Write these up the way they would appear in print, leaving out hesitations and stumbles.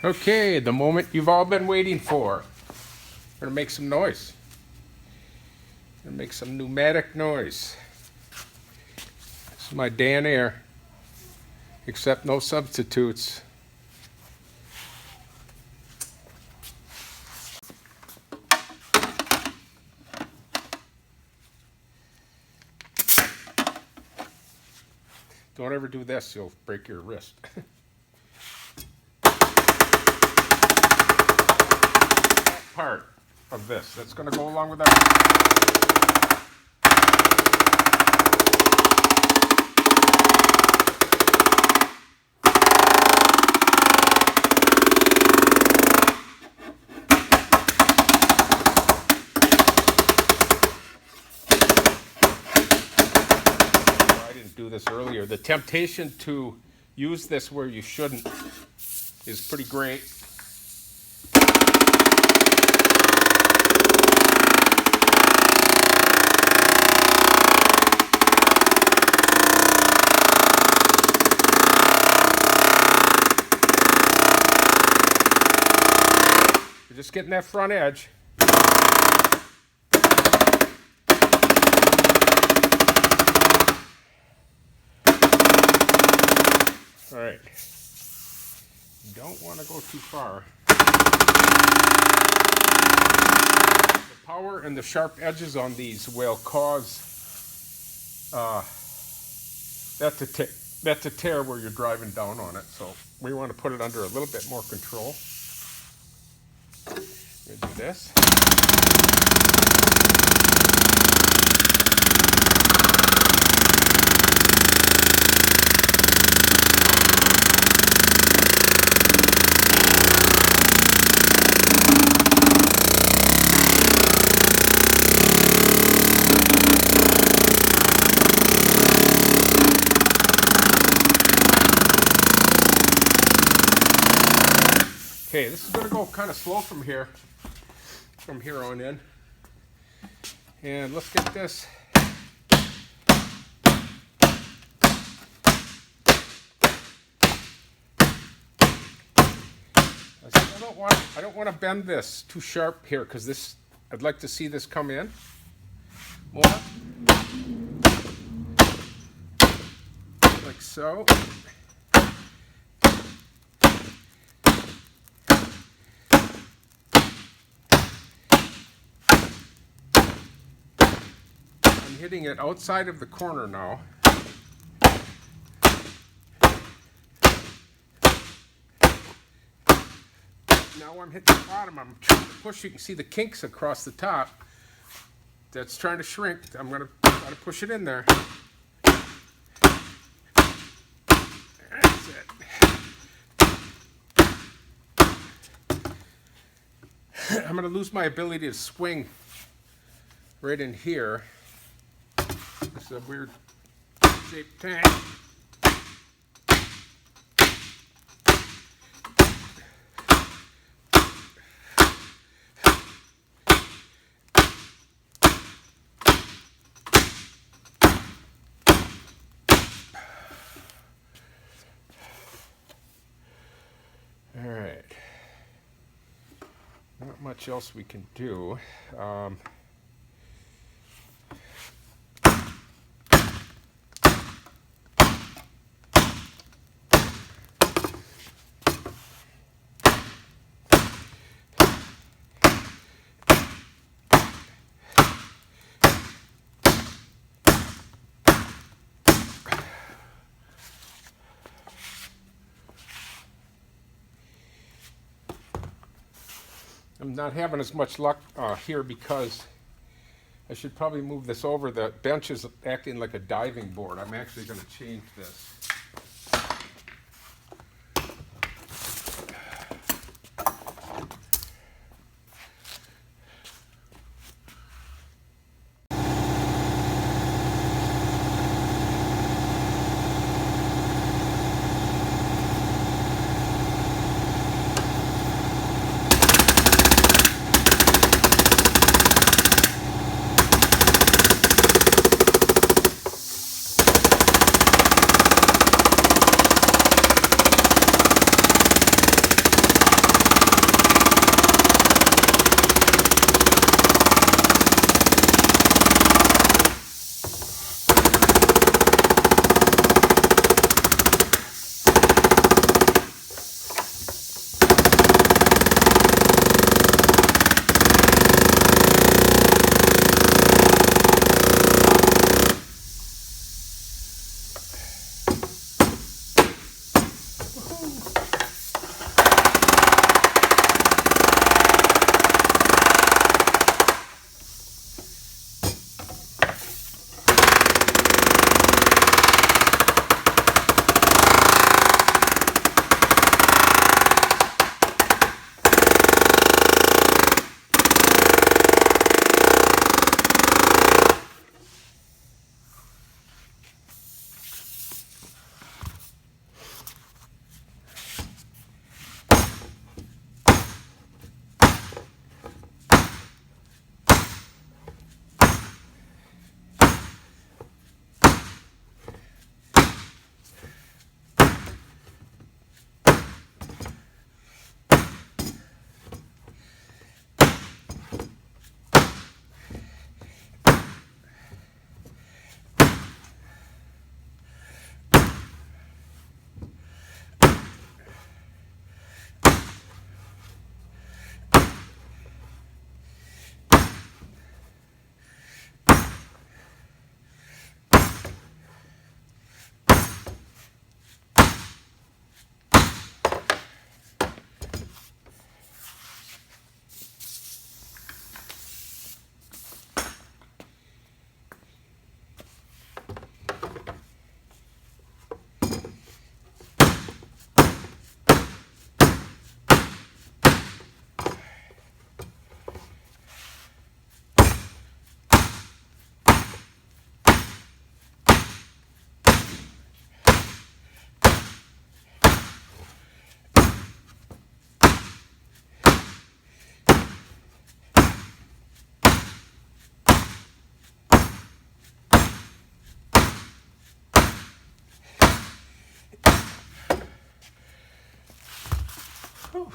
Okay, the moment you've all been waiting for. We're gonna make some noise. Gonna make some pneumatic noise. This is my Dan Air, except no substitutes. Don't ever do this, you'll break your wrist. That part of this, that's going to go along with that. I didn't do this earlier. The temptation to use this where you shouldn't is pretty great. You're just getting that front edge. All right. Don't want to go too far. The power and the sharp edges on these will cause that to tear where you're driving down on it. So we want to put it under a little bit more control. We're gonna do this. Okay, this is going to go kind of slow from here on in. And let's get this. I don't want to bend this too sharp here because this, I'd like to see this come in more. Like so. Hitting it outside of the corner now. Now I'm hitting the bottom, I'm trying to push. You can see the kinks across the top. That's trying to shrink. I'm going to try to push it in there. That's it. I'm going to lose my ability to swing right in here. It's a weird shaped tank. All right. Not much else we can do. I'm not having as much luck here because I should probably move this over. The bench is acting like a diving board. I'm actually going to change this. Whew.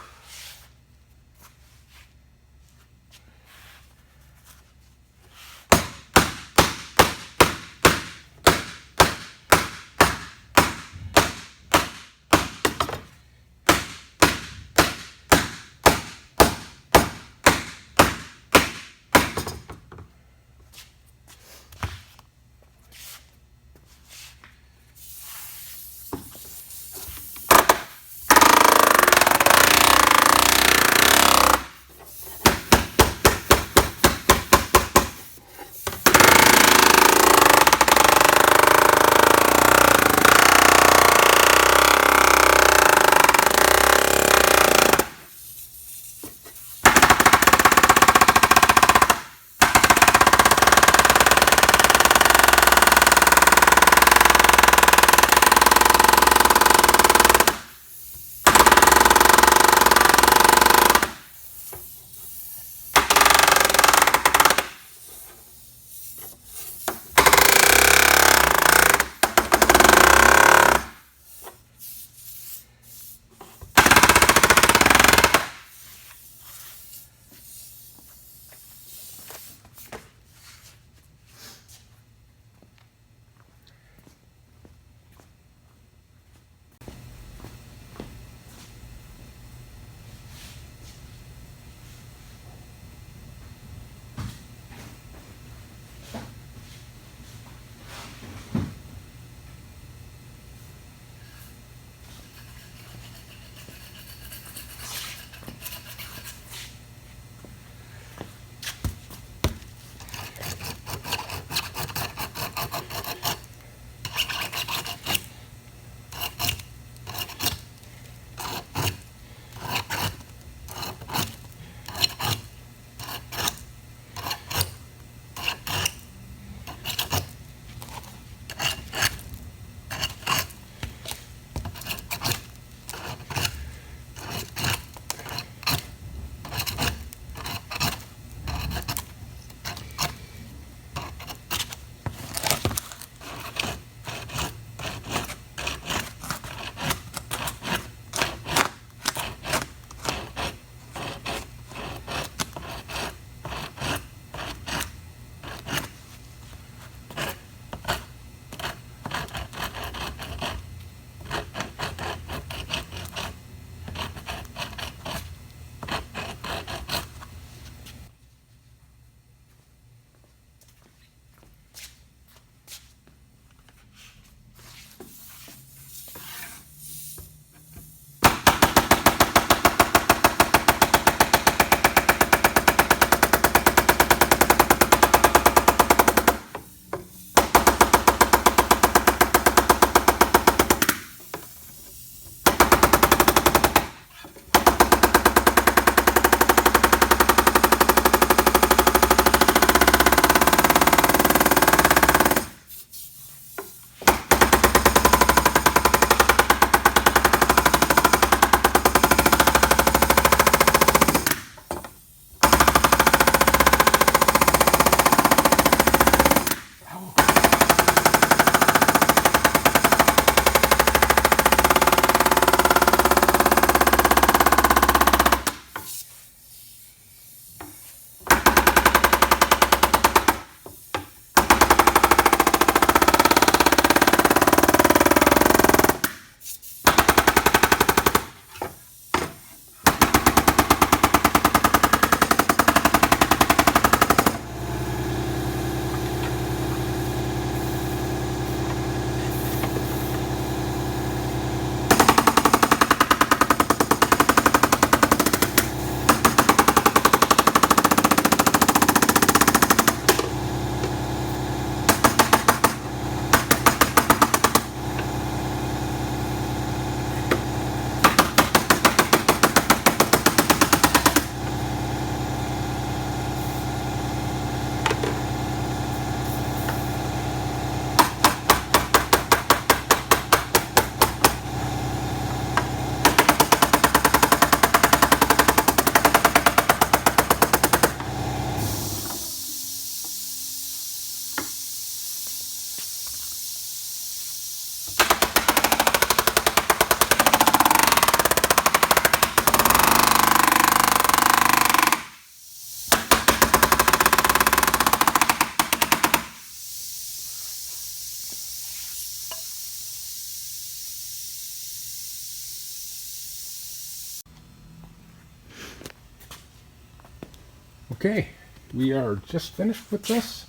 Okay, we are just finished with this,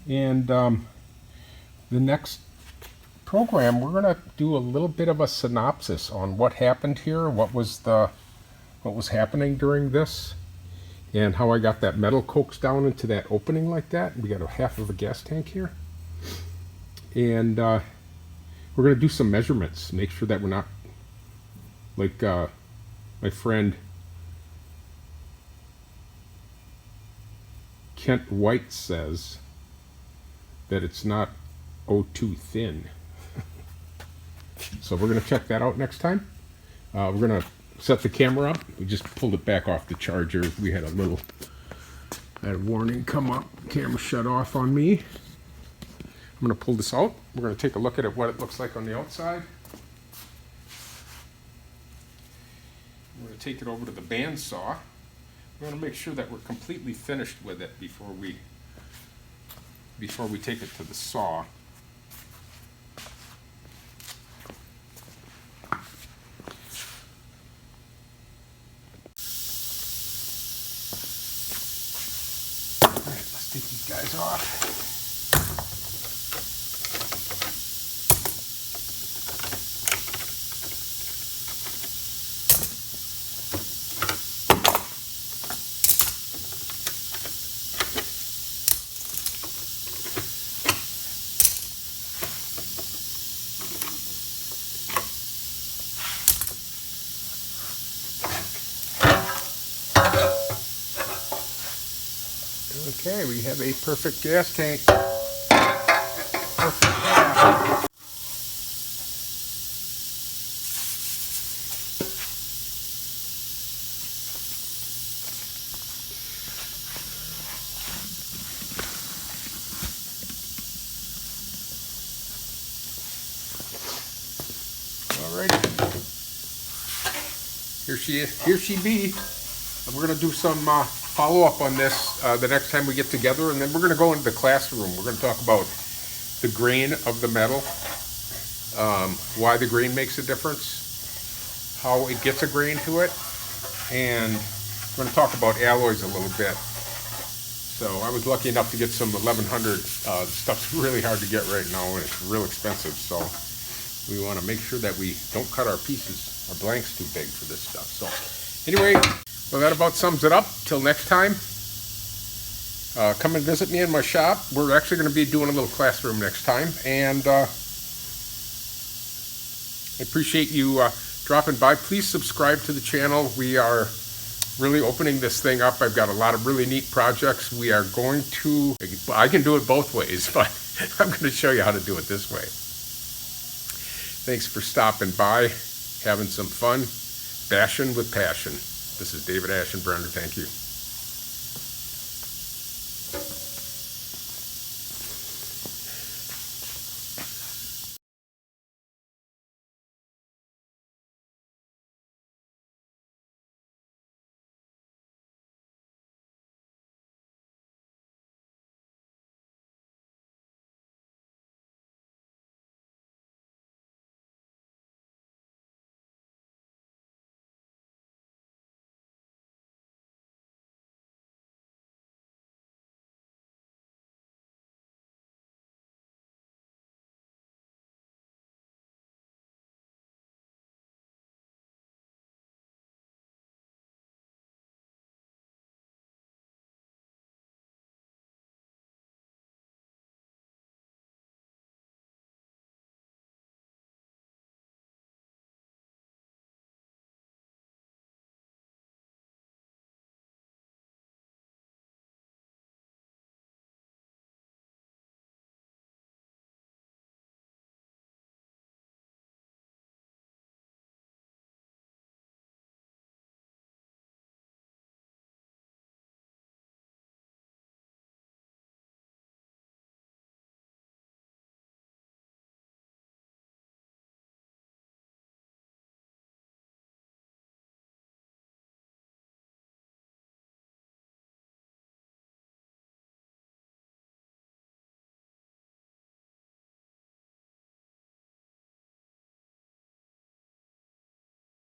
and the next program we're going to do a little bit of a synopsis on what happened here, what was happening during this, and how I got that metal coaxed down into that opening like that. We got a half of a gas tank here, and we're going to do some measurements, make sure that we're not like my friend Kent White says, that it's not O2 thin. So we're going to check that out next time. We're going to set the camera up. We just pulled it back off the charger. We had a warning come up. Camera shut off on me. I'm going to pull this out. We're going to take a look at what it looks like on the outside. We're going to take it over to the bandsaw. We want to make sure that we're completely finished with it before we take it to the saw. Alright, let's take these guys off. Okay, we have a perfect gas tank. Perfect gas. Alrighty. Here she is. Here she be. And we're going to do some follow-up on this the next time we get together, and then we're going to go into the classroom. We're going to talk about the grain of the metal, why the grain makes a difference, how it gets a grain to it, and we're going to talk about alloys a little bit. So I was lucky enough to get some 1100. Stuff's really hard to get right now, and it's real expensive, so we want to make sure that we don't cut our pieces, our blanks too big for this stuff. So anyway, well, that about sums it up. Till next time, come and visit me in my shop. We're actually going to be doing a little classroom next time, and I appreciate you dropping by. Please subscribe to the channel. We are really opening this thing up. I've got a lot of really neat projects. We are going to, I can do it both ways, but I'm going to show you how to do it this way. Thanks for stopping by, having some fun, bashing with passion. This is David Ashenbrenner. Thank you.